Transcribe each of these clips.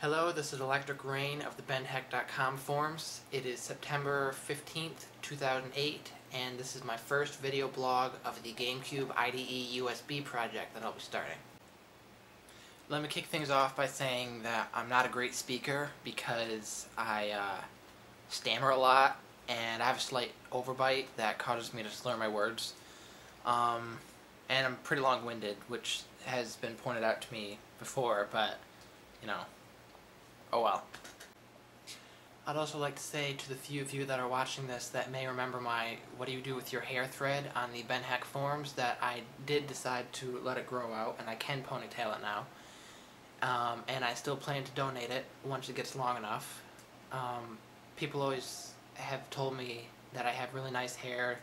Hello, this is Electric Rain of the benheck.com forums. It is September 15th, 2008, and this is my first video blog of the Gamecube IDE USB project that I'll be starting. Let me kick things off by saying that I'm not a great speaker because I stammer a lot and I have a slight overbite that causes me to slur my words. And I'm pretty long-winded, which has been pointed out to me before, but, you know, oh well. I'd also like to say to the few of you that are watching this that may remember my "what do you do with your hair" thread on the Ben Heck forums that I did decide to let it grow out, and I can ponytail it now. And I still plan to donate it once it gets long enough. People always have told me that I have really nice hair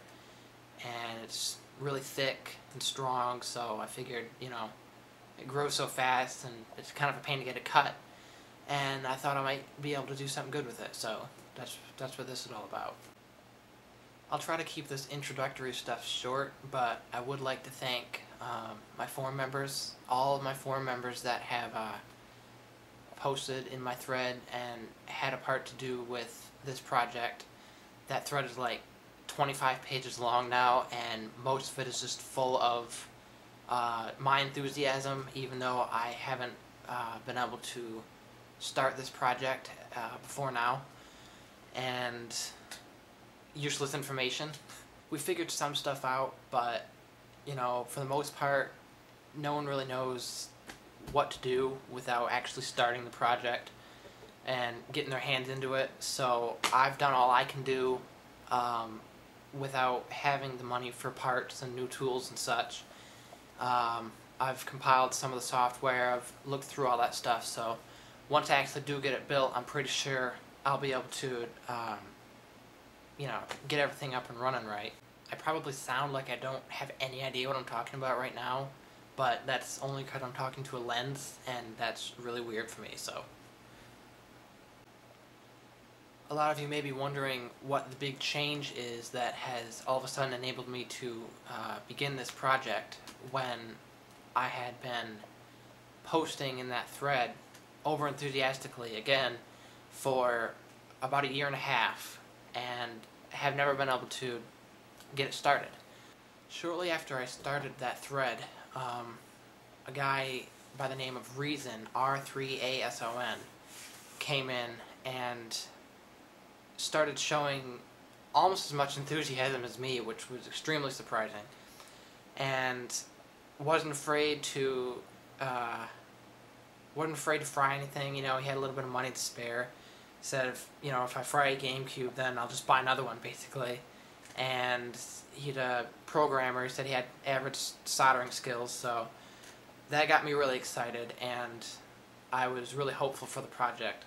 and it's really thick and strong, so I figured, you know, it grows so fast and it's kind of a pain to get it cut. And I thought I might be able to do something good with it, so that's what this is all about. I'll try to keep this introductory stuff short, but I would like to thank my forum members, all of my forum members that have posted in my thread and had a part to do with this project. That thread is like 25 pages long now, and most of it is just full of my enthusiasm, even though I haven't been able to start this project before now, and useless information. We figured some stuff out, but, you know, for the most part, no one really knows what to do without actually starting the project and getting their hands into it, so I've done all I can do without having the money for parts and new tools and such. I've compiled some of the software, I've looked through all that stuff, so once I actually do get it built, I'm pretty sure I'll be able to, you know, get everything up and running right. I probably sound like I don't have any idea what I'm talking about right now, but that's only because I'm talking to a lens, and that's really weird for me, so. A lot of you may be wondering what the big change is that has all of a sudden enabled me to begin this project when I had been posting in that thread over enthusiastically again for about 1.5 years and have never been able to get it started. Shortly after I started that thread, a guy by the name of Reason, R3ASON, came in and started showing almost as much enthusiasm as me, which was extremely surprising, and wasn't afraid to fry anything. You know, he had a little bit of money to spare. Said, if I fry a GameCube, then I'll just buy another one, basically. And he's a programmer. He said he had average soldering skills, so that got me really excited, and I was really hopeful for the project.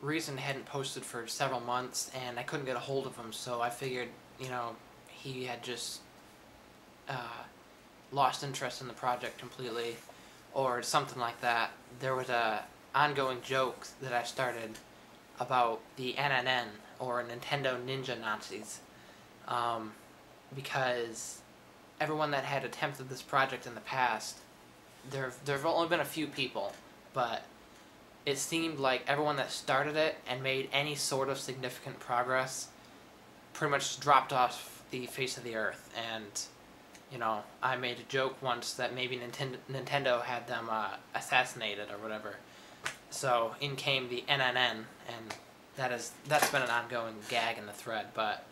Reason hadn't posted for several months, and I couldn't get a hold of him, so I figured, you know, he had just lost interest in the project completely, or something like that. There was a ongoing joke that I started about the NNN, or Nintendo Ninja Nazis, because everyone that had attempted this project in the past, there've only been a few people, but it seemed like everyone that started it and made any sort of significant progress pretty much dropped off the face of the earth. And, you know, I made a joke once that maybe Nintendo had them assassinated or whatever. So in came the NNN, and that's been an ongoing gag in the thread. But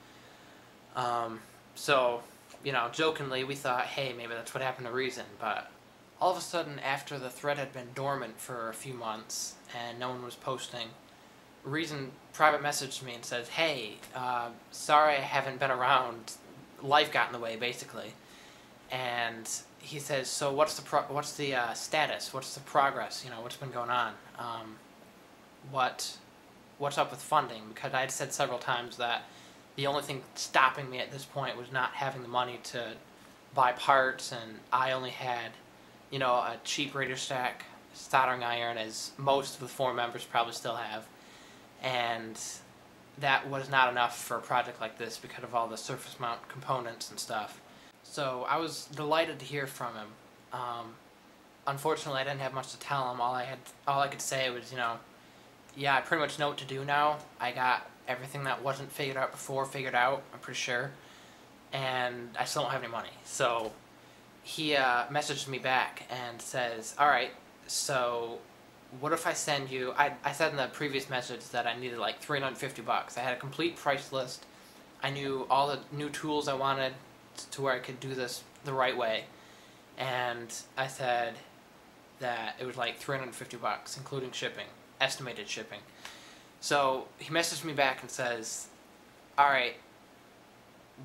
so, you know, jokingly we thought, hey, maybe that's what happened to Reason. But all of a sudden, after the thread had been dormant for a few months and no one was posting, Reason private messaged me and said, hey, sorry I haven't been around. Life got in the way, basically. And he says, so what's the status? What's the progress? You know, what's been going on? What's up with funding? Because I had said several times that the only thing stopping me at this point was not having the money to buy parts, and I only had, you know, a cheap Radio Shack soldering iron, as most of the forum members probably still have, and that was not enough for a project like this because of all the surface mount components and stuff. So I was delighted to hear from him. Unfortunately, I didn't have much to tell him. All I could say was, you know, yeah, I pretty much know what to do now. I got everything that wasn't figured out before figured out, I'm pretty sure. And I still don't have any money. So he messaged me back and says, alright, so what if I send you... I said in the previous message that I needed like $350. I had a complete price list. I knew all the new tools I wanted to where I could do this the right way. And I said that it was like $350, including shipping, estimated shipping. So he messaged me back and says, alright,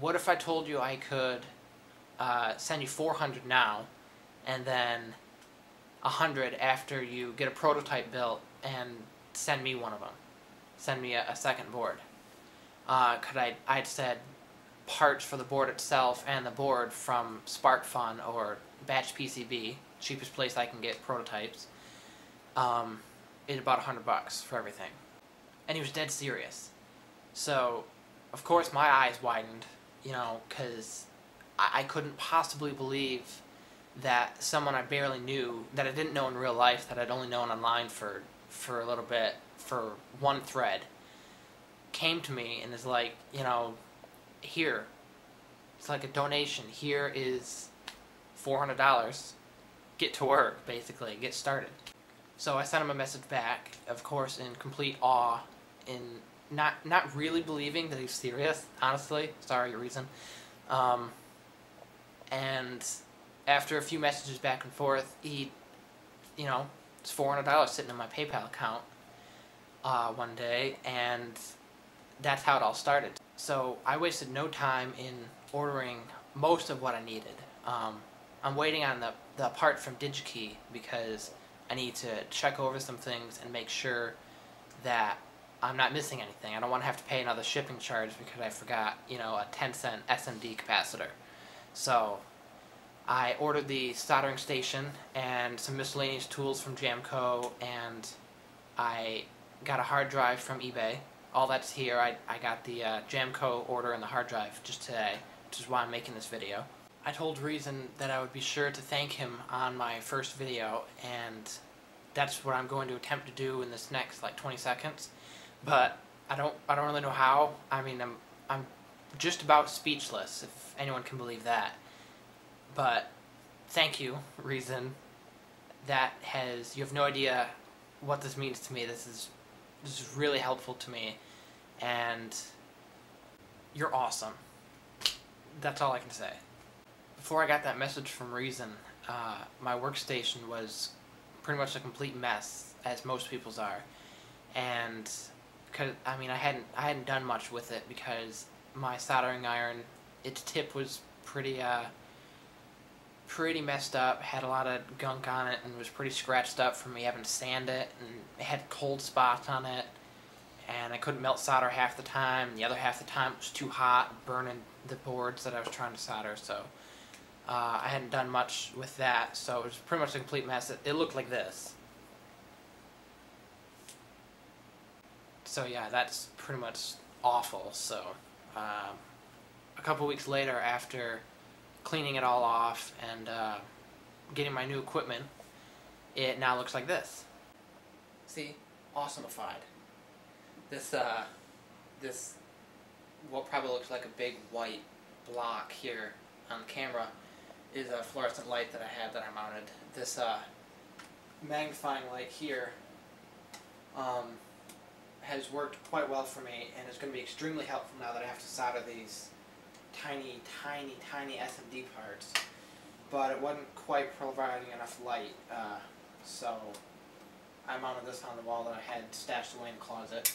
what if I told you I could send you 400 now, and then 100 after you get a prototype built and send me one of them. Send me a second board. I'd said parts for the board itself and the board from SparkFun or Batch PCB, cheapest place I can get prototypes, is about $100 for everything. And he was dead serious. So, of course, my eyes widened, you know, because I couldn't possibly believe that someone I barely knew, that I didn't know in real life, that I'd only known online for a little bit, for one thread, came to me and is like, you know, here, it's like a donation, here is $400, get to work, basically, get started. So I sent him a message back, of course, in complete awe, in not really believing that he's serious, honestly, sorry, reason. And after a few messages back and forth, he, you know, it's $400 sitting in my PayPal account one day, and that's how it all started. So I wasted no time in ordering most of what I needed. I'm waiting on the part from DigiKey because I need to check over some things and make sure that I'm not missing anything. I don't want to have to pay another shipping charge because I forgot, you know, a 10-cent SMD capacitor. So I ordered the soldering station and some miscellaneous tools from Jamco, and I got a hard drive from eBay. All that's here. I got the Jamco order and the hard drive just today, which is why I'm making this video. I told Reason that I would be sure to thank him on my first video, and that's what I'm going to attempt to do in this next like 20 seconds. But I don't really know how. I mean, I'm just about speechless, if anyone can believe that. But thank you, Reason. You have no idea what this means to me. This is really helpful to me, and you're awesome. That's all I can say. Before I got that message from Reason, my workstation was pretty much a complete mess, as most people's are, and because I mean I hadn't done much with it because my soldering iron, its tip was pretty messed up, had a lot of gunk on it, and was pretty scratched up from me having to sand it, and it had cold spots on it, and I couldn't melt solder half the time. The other half the time it was too hot, burning the boards that I was trying to solder, so I hadn't done much with that, so it was pretty much a complete mess. It looked like this. So yeah, that's pretty much awful. So a couple weeks later, after cleaning it all off and getting my new equipment, it now looks like this. See? Awesomeified. This what probably looks like a big white block here on camera is a fluorescent light that I had that I mounted. This magnifying light here has worked quite well for me, and it's going to be extremely helpful now that I have to solder these tiny SMD parts, but it wasn't quite providing enough light, so I mounted this on the wall that I had stashed away in the closet.